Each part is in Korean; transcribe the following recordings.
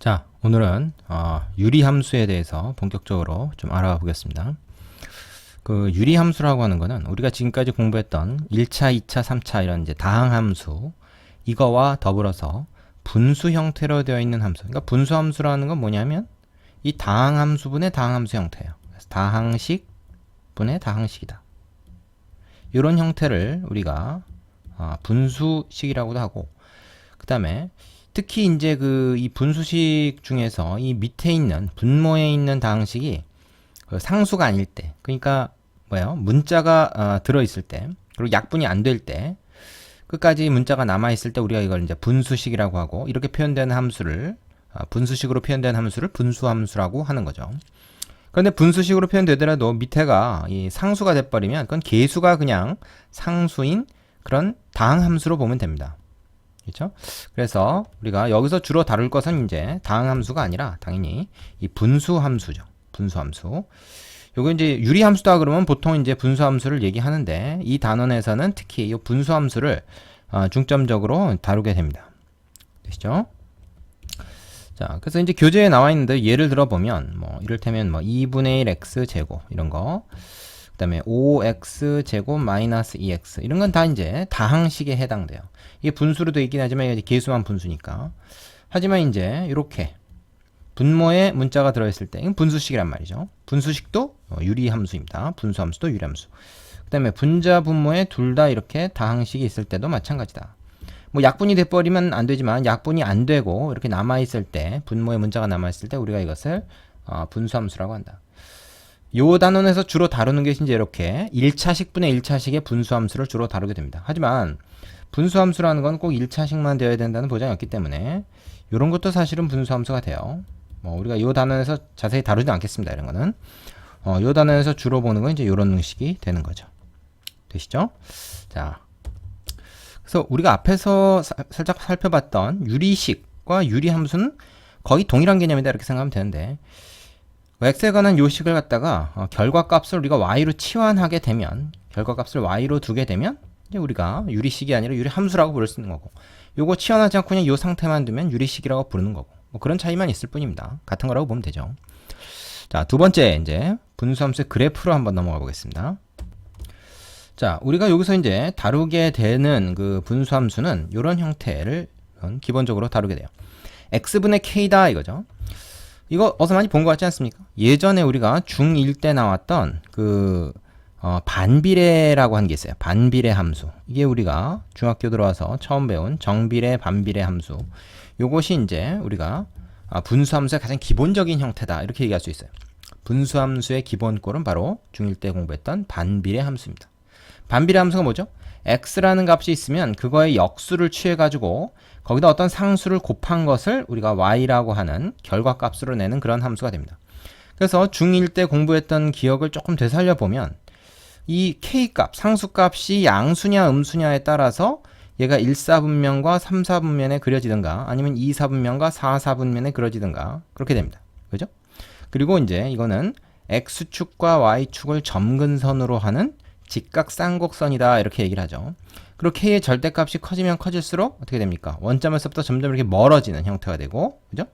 자, 오늘은 유리함수에 대해서 본격적으로 좀 알아봐 보겠습니다. 그 유리함수라고 하는 거는 우리가 지금까지 공부했던 1차, 2차, 3차 이런 이제 다항함수 이거와 더불어서 분수 형태로 되어 있는 함수. 그러니까 분수함수라는 건 뭐냐면 이 다항함수분의 다항함수 형태예요. 그래서 다항식 분의 다항식이다. 이런 형태를 우리가 분수식이라고도 하고, 그 다음에 특히 이제 이 분수식 중에서 이 밑에 있는 분모에 있는 다항식이 그 상수가 아닐 때, 그러니까 뭐예요? 문자가 들어 있을 때, 그리고 약분이 안 될 때, 끝까지 문자가 남아 있을 때 우리가 이걸 이제 분수식이라고 하고, 이렇게 표현되는 함수를 분수식으로 표현된 함수를 분수함수라고 하는 거죠. 그런데 분수식으로 표현되더라도 밑에가 이 상수가 돼버리면 그건 계수가 그냥 상수인 그런 다항함수로 보면 됩니다. 그렇죠? 그래서 우리가 여기서 주로 다룰 것은 이제 다항함수가 아니라 당연히 이 분수함수죠. 분수함수. 요거 이제 유리함수다 그러면 보통 이제 분수함수를 얘기하는데, 이 단원에서는 특히 이 분수함수를 중점적으로 다루게 됩니다. 되시죠? 자, 그래서 이제 교재에 나와 있는데 예를 들어 보면 뭐 이를테면 뭐 2분의 1 x 제곱 이런 거, 그 다음에 5x 제곱 마이너스 2x 이런 건 다 이제 다항식에 해당돼요. 이게 분수로 되어 있긴 하지만 이게 계수만 분수니까. 하지만 이제 이렇게 분모에 문자가 들어있을 때 이건 분수식이란 말이죠. 분수식도 유리함수입니다. 분수함수도 유리함수. 그 다음에 분자 분모에 둘 다 이렇게 다항식이 있을 때도 마찬가지다. 뭐 약분이 돼버리면 안 되지만 약분이 안 되고 이렇게 남아있을 때, 분모에 문자가 남아있을 때 우리가 이것을 분수함수라고 한다. 요 단원에서 주로 다루는 것이 이제 이렇게 1차식분의 1차식의 분수함수를 주로 다루게 됩니다. 하지만 분수함수라는 건 꼭 1차식만 되어야 된다는 보장이 없기 때문에 이런 것도 사실은 분수함수가 돼요. 뭐 우리가 요 단원에서 자세히 다루지 않겠습니다. 이런 거는 요 단원에서 주로 보는 건 이제 이런 식이 되는 거죠. 되시죠? 자, 그래서 우리가 앞에서 살짝 살펴봤던 유리식과 유리함수는 거의 동일한 개념이다 이렇게 생각하면 되는데, x에 관한 요식을 갖다가 결과값을 우리가 y로 치환하게 되면, 결과값을 y로 두게 되면 이제 우리가 유리식이 아니라 유리함수라고 부를 수 있는 거고, 요거 치환하지 않고 그냥 요 상태만 두면 유리식이라고 부르는 거고, 뭐 그런 차이만 있을 뿐입니다. 같은 거라고 보면 되죠. 자, 두 번째 이제 분수함수의 그래프로 한번 넘어가 보겠습니다. 자, 우리가 여기서 이제 다루게 되는 그 분수함수는 이런 형태를 기본적으로 다루게 돼요. x분의 k다 이거죠. 이거 어서 많이 본 것 같지 않습니까? 예전에 우리가 중1 때 나왔던 그 반비례라고 한 게 있어요. 반비례 함수. 이게 우리가 중학교 들어와서 처음 배운 정비례, 반비례 함수. 요것이 이제 우리가 분수함수의 가장 기본적인 형태다 이렇게 얘기할 수 있어요. 분수함수의 기본꼴은 바로 중1 때 공부했던 반비례 함수입니다. 반비례 함수가 뭐죠? x라는 값이 있으면 그거의 역수를 취해가지고 거기다 어떤 상수를 곱한 것을 우리가 y라고 하는 결과값으로 내는 그런 함수가 됩니다. 그래서 중1 때 공부했던 기억을 조금 되살려보면 이 k값, 상수값이 양수냐 음수냐에 따라서 얘가 1사분면과 3사분면에 그려지든가 아니면 2사분면과 4사분면에 그려지든가 그렇게 됩니다. 그죠? 그리고 이제 이거는 x축과 y축을 점근선으로 하는 직각쌍곡선이다 이렇게 얘기를 하죠. 그리고 k의 절대값이 커지면 커질수록 어떻게 됩니까? 원점에서부터 점점 이렇게 멀어지는 형태가 되고, 그죠?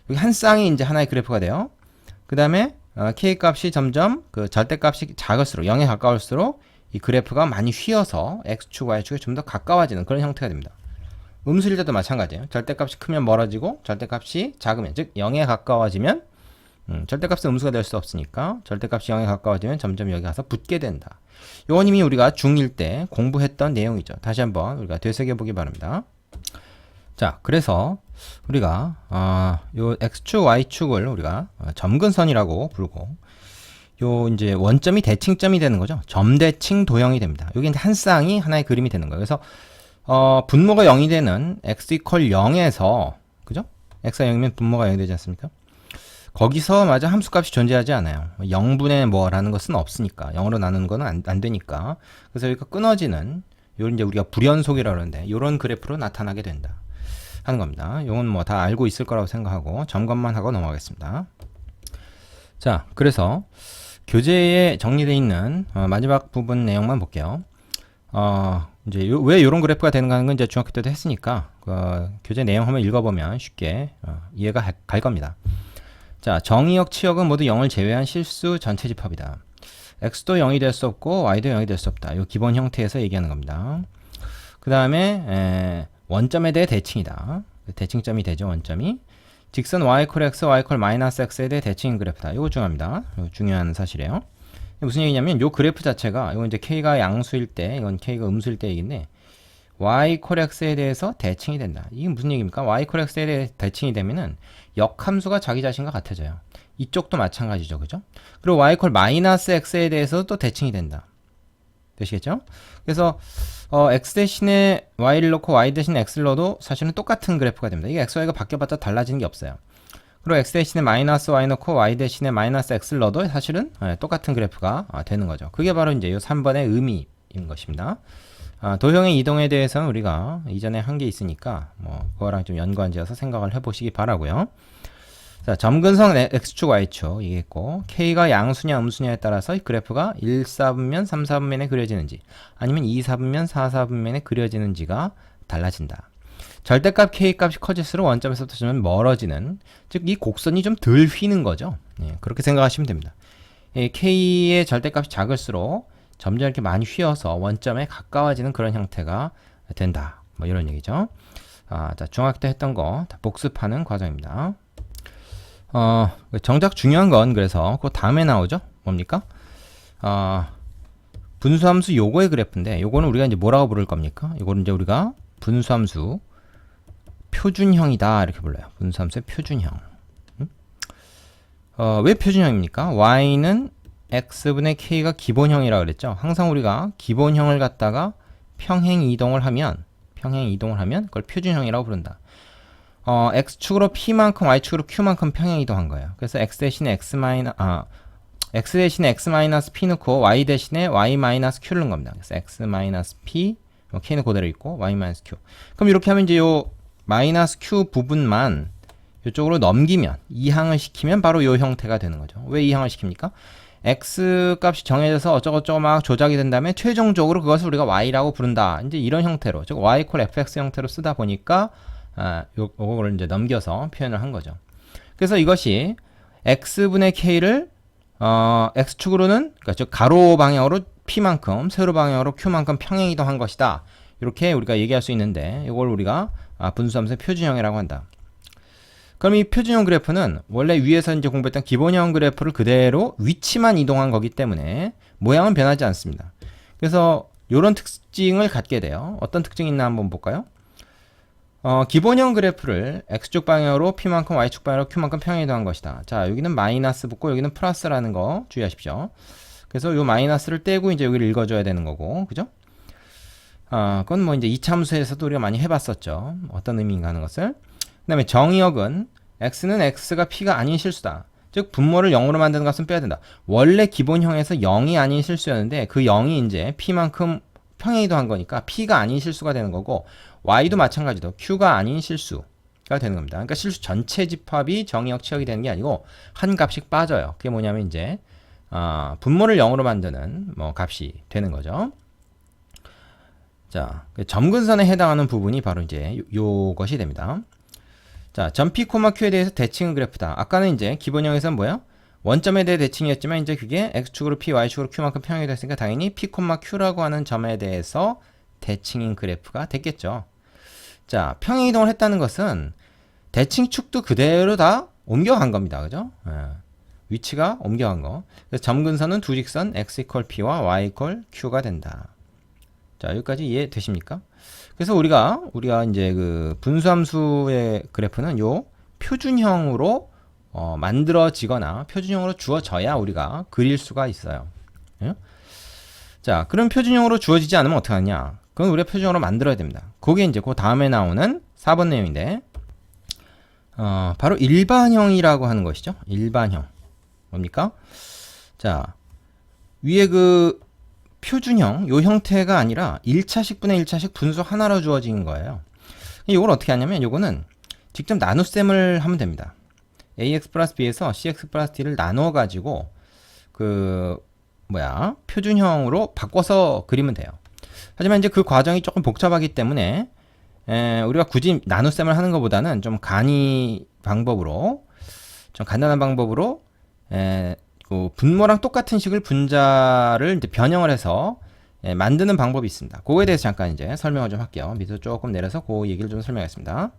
여기 한 쌍이 이제 하나의 그래프가 돼요. 그 다음에 k 값이 점점 그 절대값이 작을수록 0에 가까울수록 이 그래프가 많이 휘어서 x축, y축에 좀 더 가까워지는 그런 형태가 됩니다. 음수일 때도 마찬가지예요. 절대값이 크면 멀어지고 절대값이 작으면, 즉 0에 가까워지면 절대값은 음수가 될 수 없으니까 절대값이 0에 가까워지면 점점 여기 가서 붙게 된다. 요건 이미 우리가 중1 때 공부했던 내용이죠. 다시 한번 우리가 되새겨보기 바랍니다. 자, 그래서 우리가 요 x축, y축을 우리가 점근선이라고 부르고, 요 이제 원점이 대칭점이 되는 거죠. 점대칭 도형이 됩니다. 여기 한 쌍이 하나의 그림이 되는 거예요. 그래서 분모가 0이 되는 x 이퀄 0에서, 그죠? x가 0이면 분모가 0이 되지 않습니까? 거기서 마저 함수값이 존재하지 않아요. 0분의 뭐라는 것은 없으니까. 0으로 나누는 거는 안 되니까. 그래서 여기가 끊어지는, 요런 이제 우리가 불연속이라고 하는데, 요런 그래프로 나타나게 된다 하는 겁니다. 요건 뭐 다 알고 있을 거라고 생각하고 점검만 하고 넘어가겠습니다. 자, 그래서 교재에 정리되어 있는 마지막 부분 내용만 볼게요. 이제 왜 이런 그래프가 되는가 하는 건 이제 중학교 때도 했으니까 교재 내용 한번 읽어보면 쉽게 이해가 갈 겁니다. 자, 정의역, 치역은 모두 0을 제외한 실수 전체 집합이다. x도 0이 될 수 없고 y도 0이 될 수 없다. 이 기본 형태에서 얘기하는 겁니다. 그 다음에 원점에 대해 대칭이다. 대칭점이 되죠, 원점이. 직선 y 콜 x, y 콜 마이너스 x에 대해 대칭인 그래프다. 이거 중요합니다. 이거 중요한 사실이에요. 무슨 얘기냐면 요 그래프 자체가 이건 이제 k가 양수일 때, 이건 k가 음수일 때 얘기인데 y 콜 x에 대해서 대칭이 된다. 이게 무슨 얘기입니까? y 콜 x에 대해 대칭이 되면은 역함수가 자기 자신과 같아져요. 이쪽도 마찬가지죠, 그죠? 그리고 y 콜 마이너스 x에 대해서 또 대칭이 된다. 되시겠죠? 그래서 x 대신에 y를 넣고 y 대신에 x를 넣어도 사실은 똑같은 그래프가 됩니다. 이게 x, y가 바뀌어봤자 달라지는 게 없어요. 그리고 x 대신에 마이너스 y 넣고 y 대신에 마이너스 x를 넣어도 사실은 똑같은 그래프가 되는 거죠. 그게 바로 이제 이 3번의 의미인 것입니다. 도형의 이동에 대해서는 우리가 이전에 한 게 있으니까 뭐 그거랑 좀 연관지어서 생각을 해보시기 바라고요. 자, 점근성 x축 y축 이게 있고 k가 양수냐 음수냐에 따라서 이 그래프가 1, 4분면, 3, 4분면에 그려지는지 아니면 2, 4분면, 4, 4분면에 그려지는지가 달라진다. 절대값 k값이 커질수록 원점에서부터 좀 멀어지는, 즉 이 곡선이 좀 덜 휘는 거죠. 예, 그렇게 생각하시면 됩니다. k의 절대값이 작을수록 점점 이렇게 많이 휘어서 원점에 가까워지는 그런 형태가 된다. 뭐 이런 얘기죠. 자, 중학교 때 했던 거 다 복습하는 과정입니다. 정작 중요한 건 그래서 그 다음에 나오죠. 뭡니까? 분수함수 요거의 그래프인데 요거는 우리가 이제 뭐라고 부를 겁니까? 요거는 이제 우리가 분수함수 표준형이다 이렇게 불러요. 분수함수의 표준형. 왜 표준형입니까? y는 x분의 k가 기본형이라 그랬죠. 항상 우리가 기본형을 갖다가 평행 이동을 하면 그걸 표준형이라고 부른다. x축으로 p만큼 y축으로 q만큼 평행 이동한 거예요. 그래서 x 대신에 x 대신에 x 마이너스 p 넣고 y 대신에 y 마이너스 q를 넣은 겁니다. 그래서 x 마이너스 p k는 그대로 있고 y 마이너스 q. 그럼 이렇게 하면 이제 요 마이너스 q 부분만 이쪽으로 넘기면 이항을 시키면 바로 요 형태가 되는 거죠. 왜 이항을 시킵니까? x 값이 정해져서 어쩌고저쩌고 막 조작이 된 다음에 최종적으로 그것을 우리가 y라고 부른다. 이제 이런 형태로, 즉 y 콜 fx 형태로 쓰다 보니까 요거를 이제 넘겨서 표현을 한 거죠. 그래서 이것이 x분의 k를 x축으로는, 그러니까 즉 가로 방향으로 p만큼, 세로 방향으로 q만큼 평행 이동한 것이다. 이렇게 우리가 얘기할 수 있는데 이걸 우리가 분수함수의 표준형이라고 한다. 그럼 이 표준형 그래프는 원래 위에서 이제 공부했던 기본형 그래프를 그대로 위치만 이동한 거기 때문에 모양은 변하지 않습니다. 그래서 이런 특징을 갖게 돼요. 어떤 특징이 있나 한번 볼까요? 기본형 그래프를 x축 방향으로 p만큼 y축 방향으로 q만큼 평행 이동한 것이다. 자, 여기는 마이너스 붙고 여기는 플러스라는 거 주의하십시오. 그래서 요 마이너스를 떼고 이제 여기를 읽어줘야 되는 거고, 그죠? 그건 뭐 이제 이차함수에서도 우리가 많이 해봤었죠. 어떤 의미인가 하는 것을. 그 다음에 정의역은 x는 x가 p가 아닌 실수다. 즉 분모를 0으로 만드는 값은 빼야 된다. 원래 기본형에서 0이 아닌 실수였는데 그 0이 이제 p만큼 평행 이동한 거니까 p가 아닌 실수가 되는 거고, y도 마찬가지로 q가 아닌 실수가 되는 겁니다. 그러니까 실수 전체 집합이 정의역 치역이 되는 게 아니고 한 값씩 빠져요. 그게 뭐냐면 이제 분모를 0으로 만드는 뭐 값이 되는 거죠. 자, 점근선에 해당하는 부분이 바로 이제 요것이 됩니다. 자, 점 P, Q에 대해서 대칭은 그래프다. 아까는 이제 기본형에서는 뭐야? 원점에 대해 대칭이었지만 이제 그게 x축으로 p, y축으로 q만큼 평행이 됐으니까 당연히 p, q라고 하는 점에 대해서 대칭인 그래프가 됐겠죠. 자, 평행 이동을 했다는 것은 대칭축도 그대로 다 옮겨간 겁니다. 그죠? 위치가 옮겨간 거. 그래서 점근선은 두 직선 x 이퀄 p와 y 이퀄 q가 된다. 자, 여기까지 이해되십니까? 그래서 우리가 이제 그 분수함수의 그래프는 요 표준형으로 만들어지거나 표준형으로 주어져야 우리가 그릴 수가 있어요. 예? 자, 그럼 표준형으로 주어지지 않으면 어떻게 하냐? 그건 우리가 표준형으로 만들어야 됩니다. 그게 이제 그 다음에 나오는 4번 내용인데, 바로 일반형이라고 하는 것이죠. 일반형. 뭡니까? 자, 위에 그 표준형, 요 형태가 아니라 1차식분의 1차식 분수 하나로 주어진 거예요. 이걸 어떻게 하냐면, 요거는 직접 나눗셈을 하면 됩니다. ax 플러스 b에서 cx 플러스 d를 나눠가지고, 표준형으로 바꿔서 그리면 돼요. 하지만 이제 그 과정이 조금 복잡하기 때문에 우리가 굳이 나눗셈을 하는 것보다는 좀 간이 방법으로, 좀 간단한 방법으로 그 분모랑 똑같은 식을 분자를 이제 변형을 해서 만드는 방법이 있습니다. 그거에 대해서 잠깐 이제 설명을 좀 할게요. 밑으로 조금 내려서 그 얘기를 좀 설명하겠습니다.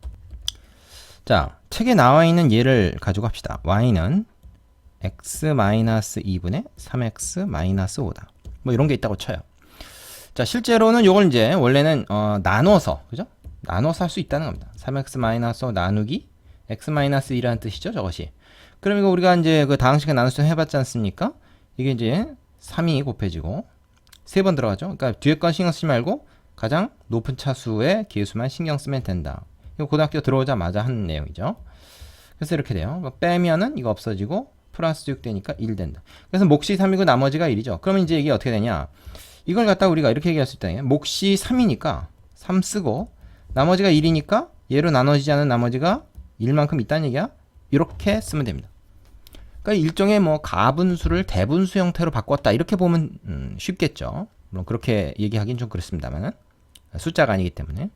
자, 책에 나와 있는 예를 가지고 합시다. y는 x-2분의 3x-5다. 뭐 이런 게 있다고 쳐요. 자, 실제로는 요걸 이제 원래는 나눠서, 그죠? 나눠서 할 수 있다는 겁니다. 3x-5 나누기 x-1이라는 뜻이죠, 저것이. 그럼 이거 우리가 이제 그 다항식에 나눗셈 해봤지 않습니까? 이게 이제 3이 곱해지고 3번 들어가죠. 그러니까 뒤에 건 신경 쓰지 말고 가장 높은 차수의 계수만 신경 쓰면 된다. 이거 고등학교 들어오자마자 하는 내용이죠. 그래서 이렇게 돼요. 빼면은 이거 없어지고 플러스 6 되니까 1 된다. 그래서 몫이 3이고 나머지가 1이죠. 그러면 이제 이게 어떻게 되냐? 이걸 갖다 우리가 이렇게 얘기할 수 있다. 몫이 3이니까 3 쓰고 나머지가 1이니까 얘로 나눠지지 않은 나머지가 1만큼 있다는 얘기야. 이렇게 쓰면 됩니다. 그러니까 일종의 뭐 가분수를 대분수 형태로 바꿨다 이렇게 보면 쉽겠죠. 물론 그렇게 얘기하긴 좀 그렇습니다만은 숫자가 아니기 때문에.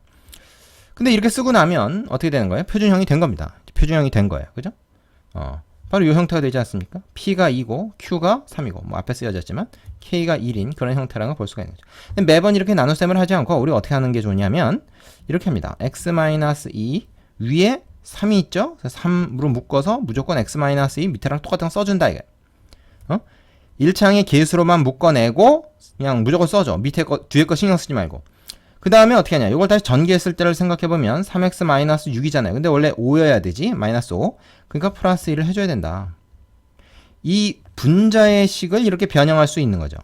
근데 이렇게 쓰고 나면 어떻게 되는 거예요? 표준형이 된 겁니다. 표준형이 된 거예요. 그죠? 바로 이 형태가 되지 않습니까? P가 2고 Q가 3이고 뭐 앞에 쓰여졌지만 K가 1인 그런 형태라는 걸 볼 수가 있는 거죠. 근데 매번 이렇게 나눗셈을 하지 않고 우리가 어떻게 하는 게 좋냐면 이렇게 합니다. x-2 위에 3이 있죠? 3으로 묶어서 무조건 x-2 밑에랑 똑같은 거 써준다 이게. 1창의 계수로만 묶어내고 그냥 무조건 써줘. 밑에 거 뒤에 거 신경 쓰지 말고. 그 다음에 어떻게 하냐. 이걸 다시 전개했을 때를 생각해보면 3x-6이잖아요. 근데 원래 5여야 되지. 마이너스 5. 그러니까 플러스 1을 해줘야 된다. 이 분자의 식을 이렇게 변형할 수 있는 거죠.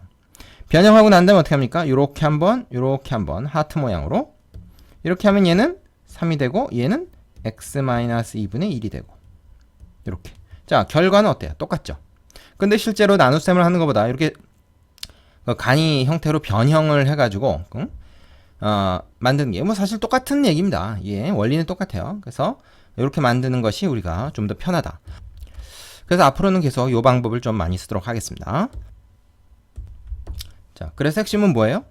변형하고 난 다음에 어떻게 합니까? 요렇게 한번 하트 모양으로 이렇게 하면 얘는 3이 되고 얘는 x-2분의 1이 되고 이렇게. 자, 결과는 어때요? 똑같죠? 근데 실제로 나눗셈을 하는 것보다 이렇게 간이 형태로 변형을 해가지고 만드는 게 뭐 사실 똑같은 얘기입니다. 예, 원리는 똑같아요. 그래서 이렇게 만드는 것이 우리가 좀 더 편하다. 그래서 앞으로는 계속 이 방법을 좀 많이 쓰도록 하겠습니다. 자, 그래서 핵심은 뭐예요?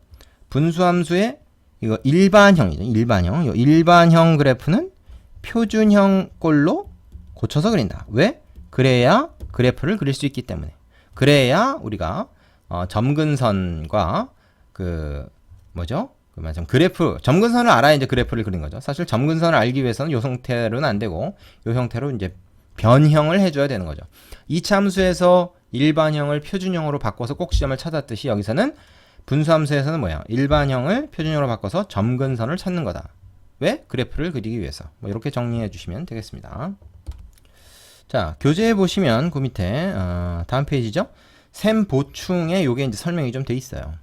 분수함수의 이거 일반형이죠. 일반형. 이 일반형 그래프는 표준형 꼴로 고쳐서 그린다. 왜? 그래야 그래프를 그릴 수 있기 때문에. 그래야 우리가 점근선과 그 뭐죠? 그래프, 점근선을 알아야 이제 그래프를 그린 거죠. 사실 점근선을 알기 위해서는 요 형태로는 안 되고 요 형태로 이제 변형을 해줘야 되는 거죠. 이차함수에서 일반형을 표준형으로 바꿔서 꼭 지점을 찾았듯이 여기서는 분수함수에서는 뭐야? 일반형을 표준형으로 바꿔서 점근선을 찾는 거다. 왜? 그래프를 그리기 위해서. 뭐 이렇게 정리해 주시면 되겠습니다. 자, 교재에 보시면 그 밑에 다음 페이지죠. 셈 보충에 요게 이제 설명이 좀 돼 있어요.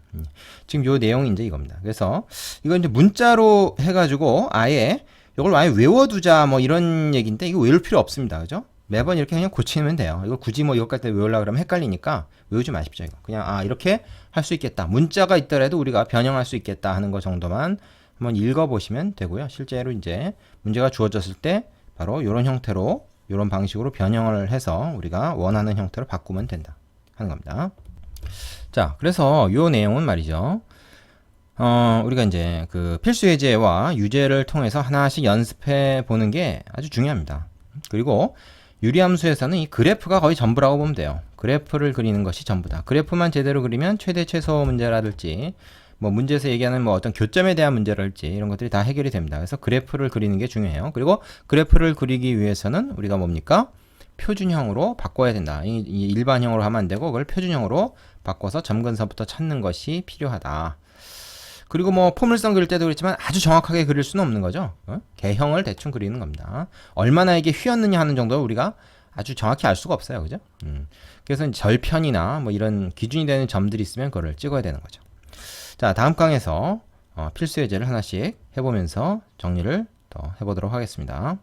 지금 요 내용이 이제 이겁니다. 그래서 이거 이제 문자로 해가지고 아예 이걸 아예 외워두자 뭐 이런 얘기인데 이거 외울 필요 없습니다. 그죠? 매번 이렇게 그냥 고치면 돼요. 이걸 굳이 뭐 이것까지 외우려고 그러면 헷갈리니까 외우지 마십시오. 이거. 그냥 이렇게 할 수 있겠다. 문자가 있더라도 우리가 변형할 수 있겠다 하는 거 정도만 한번 읽어보시면 되고요. 실제로 이제 문제가 주어졌을 때 바로 이런 형태로 이런 방식으로 변형을 해서 우리가 원하는 형태로 바꾸면 된다 하는 겁니다. 자, 그래서 요 내용은 말이죠. 우리가 이제 그 필수 예제와 유제를 통해서 하나씩 연습해 보는 게 아주 중요합니다. 그리고 유리함수에서는 이 그래프가 거의 전부라고 보면 돼요. 그래프를 그리는 것이 전부다. 그래프만 제대로 그리면 최대 최소 문제라든지 뭐 문제에서 얘기하는 뭐 어떤 교점에 대한 문제랄지 이런 것들이 다 해결이 됩니다. 그래서 그래프를 그리는 게 중요해요. 그리고 그래프를 그리기 위해서는 우리가 뭡니까? 표준형으로 바꿔야 된다. 이 일반형으로 하면 안 되고 그걸 표준형으로 바꿔서 점근선부터 찾는 것이 필요하다. 그리고 뭐 포물선 그릴 때도 그렇지만 아주 정확하게 그릴 수는 없는 거죠. 개형을 대충 그리는 겁니다. 얼마나 이게 휘었느냐 하는 정도로 우리가 아주 정확히 알 수가 없어요. 그죠? 그래서 절편이나 뭐 이런 기준이 되는 점들이 있으면 그걸 찍어야 되는 거죠. 자, 다음 강에서 필수 예제를 하나씩 해보면서 정리를 더 해보도록 하겠습니다.